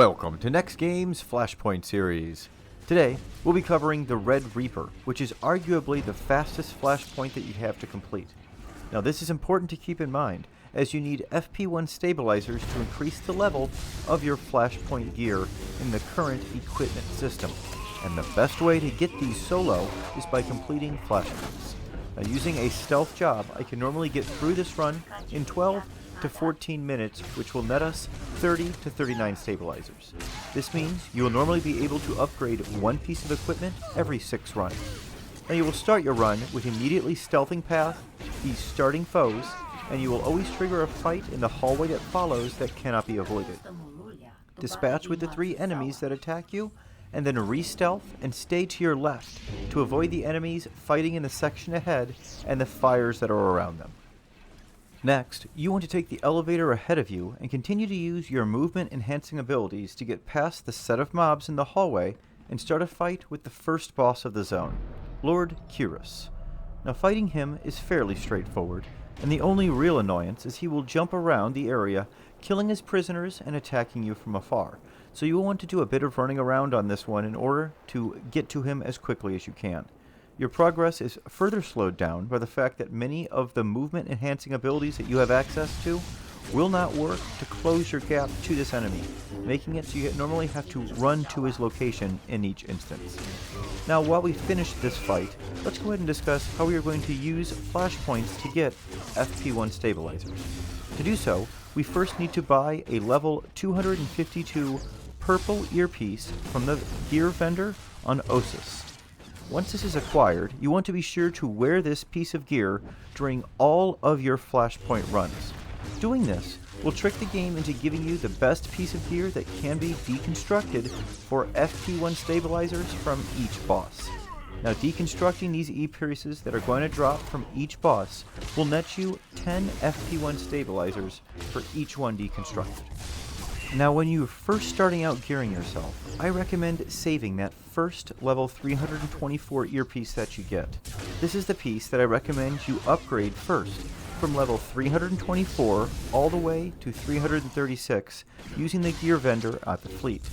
Welcome to NEXTGames Flashpoint series. Today, we'll be covering the Red Reaper, which is arguably the fastest flashpoint that you have to complete. Now this is important to keep in mind, as you need FP1 stabilizers to increase the level of your flashpoint gear in the current equipment system. And the best way to get these solo is by completing flashpoints. Now using a stealth job, I can normally get through this run in 12 to 14 minutes, which will net us 30 to 39 stabilizers. This means you will normally be able to upgrade one piece of equipment every 6 runs. Now you will start your run with immediately stealthing past these starting foes, and you will always trigger a fight in the hallway that follows that cannot be avoided. Dispatch with the 3 enemies that attack you, and then re-stealth and stay to your left to avoid the enemies fighting in the section ahead and the fires that are around them. Next, you want to take the elevator ahead of you and continue to use your movement enhancing abilities to get past the set of mobs in the hallway and start a fight with the first boss of the zone, Lord Kherus. Now fighting him is fairly straightforward, and the only real annoyance is he will jump around the area, killing his prisoners and attacking you from afar. So you will want to do a bit of running around on this one in order to get to him as quickly as you can. Your progress is further slowed down by the fact that many of the movement enhancing abilities that you have access to will not work to close your gap to this enemy, making it so you normally have to run to his location in each instance. Now while we finish this fight, let's go ahead and discuss how we are going to use flashpoints to get FP1 stabilizers. To do so, we first need to buy a level 252 purple earpiece from the gear vendor on Osis. Once this is acquired, you want to be sure to wear this piece of gear during all of your flashpoint runs. Doing this will trick the game into giving you the best piece of gear that can be deconstructed for FP1 stabilizers from each boss. Now deconstructing these E-pieces that are going to drop from each boss will net you 10 FP1 stabilizers for each one deconstructed. Now when you're first starting out gearing yourself, I recommend saving that first level 324 earpiece that you get. This is the piece that I recommend you upgrade first, from level 324 all the way to 336 using the gear vendor at the fleet.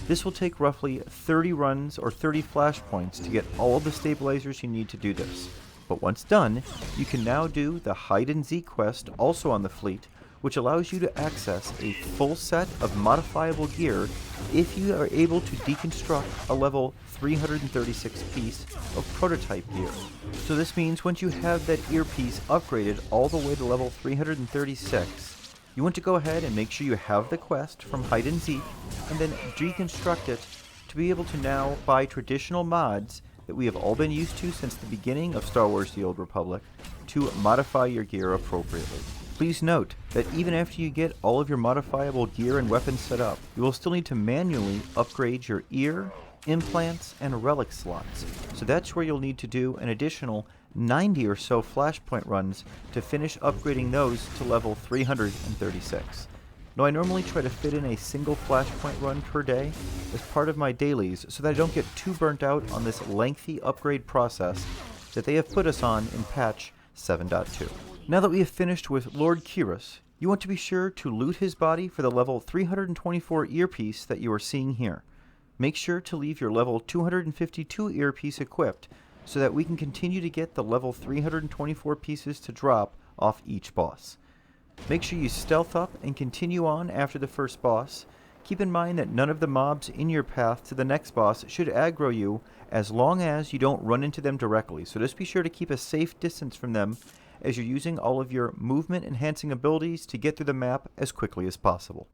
This will take roughly 30 runs or 30 flashpoints to get all of the stabilizers you need to do this. But once done, you can now do the Hide and Seek quest also on the fleet, which allows you to access a full set of modifiable gear if you are able to deconstruct a level 336 piece of prototype gear. So this means once you have that earpiece upgraded all the way to level 336, you want to go ahead and make sure you have the quest from Hide and Seek, and then deconstruct it to be able to now buy traditional mods that we have all been used to since the beginning of Star Wars: The Old Republic to modify your gear appropriately. Please note that even after you get all of your modifiable gear and weapons set up, you will still need to manually upgrade your ear, implants, and relic slots. So that's where you'll need to do an additional 90 or so flashpoint runs to finish upgrading those to level 336. Now I normally try to fit in a single flashpoint run per day as part of my dailies so that I don't get too burnt out on this lengthy upgrade process that they have put us on in patch 7.2. Now that we have finished with Lord Kherus, you want to be sure to loot his body for the level 324 earpiece that you are seeing here. Make sure to leave your level 252 earpiece equipped so that we can continue to get the level 324 pieces to drop off each boss. Make sure you stealth up and continue on after the first boss. Keep in mind that none of the mobs in your path to the next boss should aggro you as long as you don't run into them directly, so just be sure to keep a safe distance from them as you're using all of your movement enhancing abilities to get through the map as quickly as possible.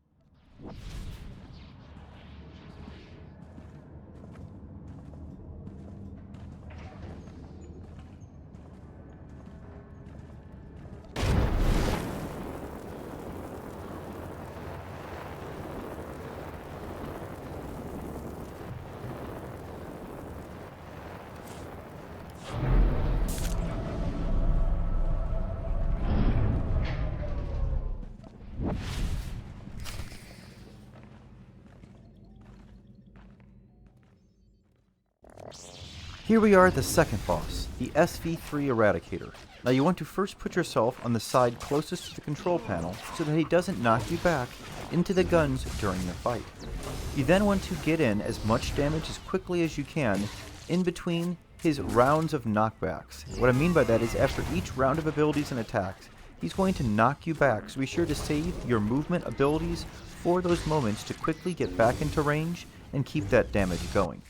Here we are at the second boss, the SV3 Eradicator. Now you want to first put yourself on the side closest to the control panel so that he doesn't knock you back into the guns during the fight. You then want to get in as much damage as quickly as you can in between his rounds of knockbacks. What I mean by that is after each round of abilities and attacks, he's going to knock you back, so be sure to save your movement abilities for those moments to quickly get back into range and keep that damage going.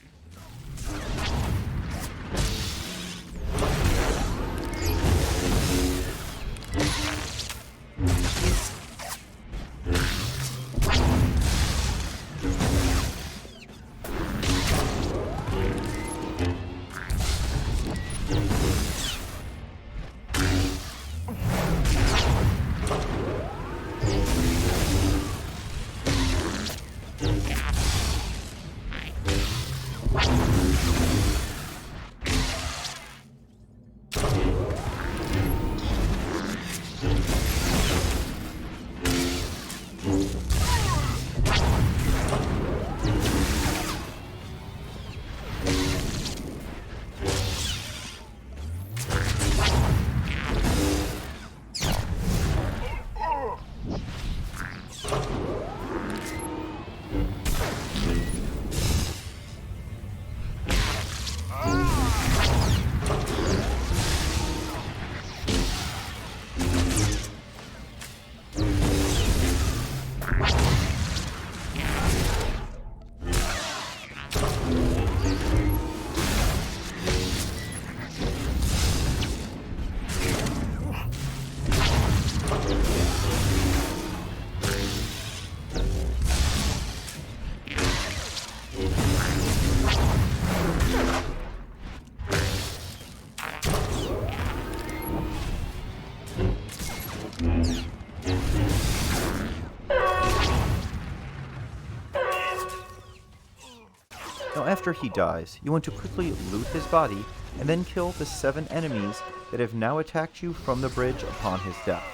Now after he dies, you want to quickly loot his body and then kill the 7 enemies that have now attacked you from the bridge upon his death.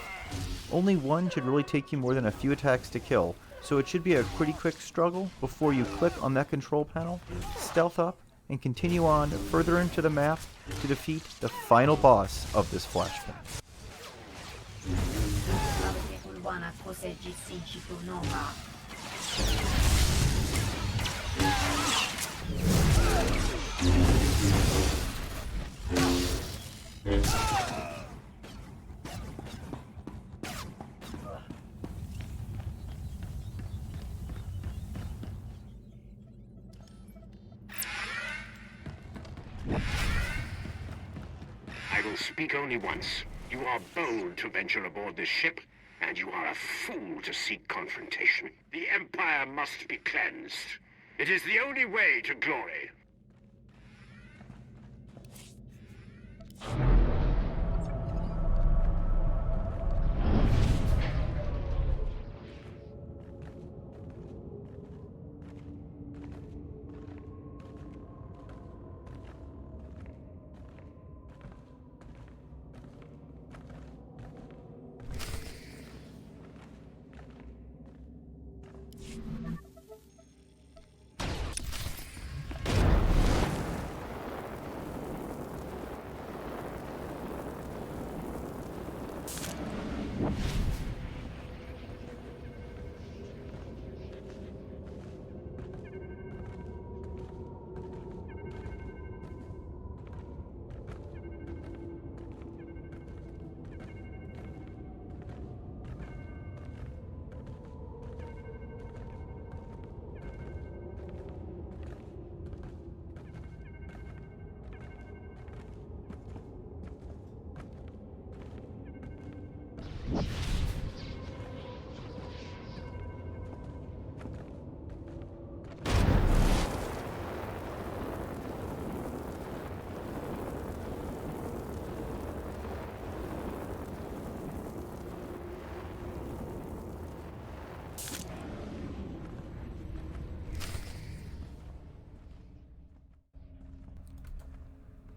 Only one should really take you more than a few attacks to kill, so it should be a pretty quick struggle before you click on that control panel, stealth up, and continue on further into the map to defeat the final boss of this flashpoint. I will speak only once. You are bold to venture aboard this ship, and you are a fool to seek confrontation. The Empire must be cleansed. It is the only way to glory.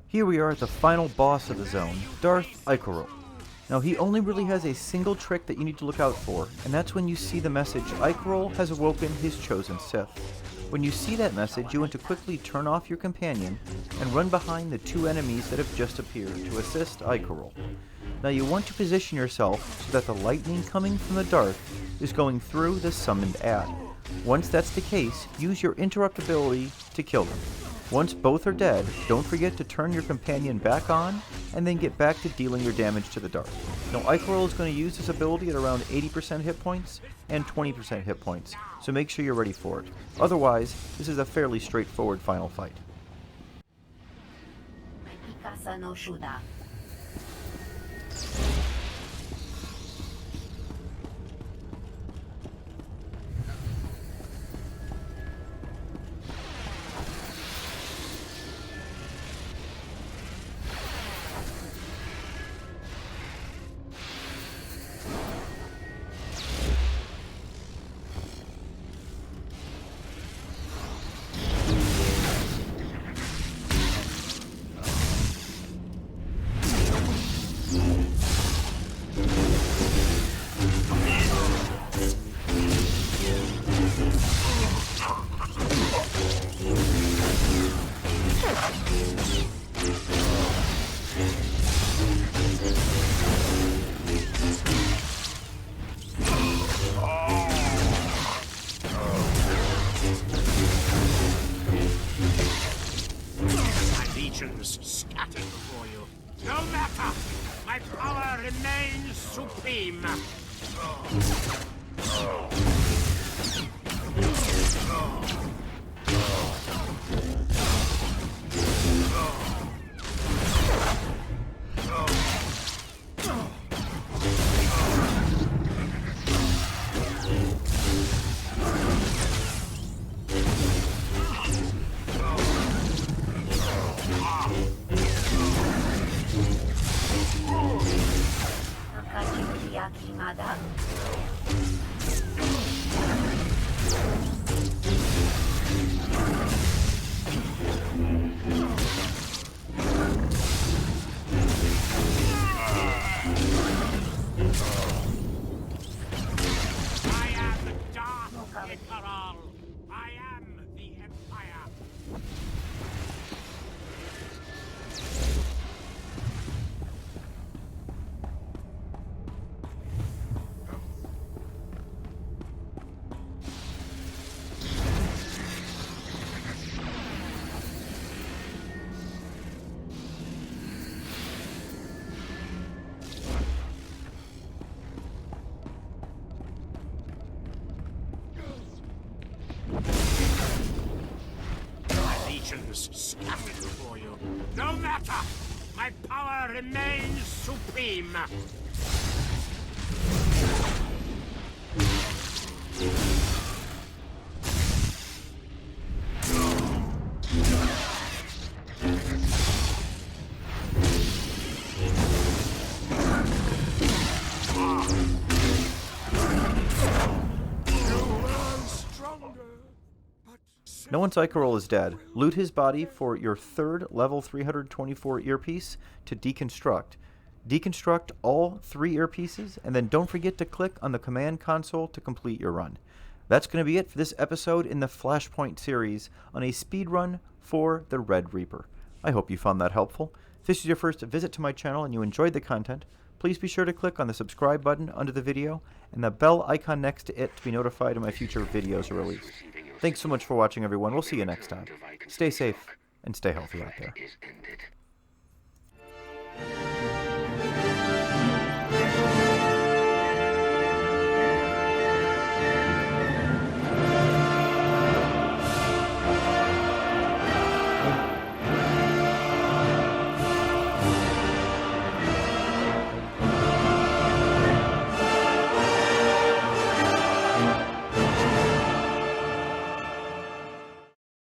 Here we are at the final boss of the zone, Darth Ikoral. Now he only really has a single trick that you need to look out for, and that's when you see the message, Ikoral has awoken his chosen Sith. When you see that message, you want to quickly turn off your companion and run behind the 2 enemies that have just appeared to assist Ikoral. Now you want to position yourself so that the lightning coming from the Darth is going through the summoned ad. Once that's the case, use your interrupt ability to kill them. Once both are dead, don't forget to turn your companion back on, and then get back to dealing your damage to the Darth. Now Ikoral is going to use this ability at around 80% hit points and 20% hit points, so make sure you're ready for it. Otherwise, this is a fairly straightforward final fight. Scattered before you. No matter! My power remains supreme! I am Darth Ikoral. I am the Empire. Scattered before you. No matter! My power remains supreme! Now once Ikoral is dead, loot his body for your third level 324 earpiece to deconstruct. Deconstruct all 3 earpieces, and then don't forget to click on the command console to complete your run. That's going to be it for this episode in the Flashpoint series on a speedrun for the Red Reaper. I hope you found that helpful. If this is your first visit to my channel and you enjoyed the content, please be sure to click on the subscribe button under the video and the bell icon next to it to be notified when my future videos are released. Thanks so much for watching, everyone. We'll see you next time. Stay safe and stay healthy out there.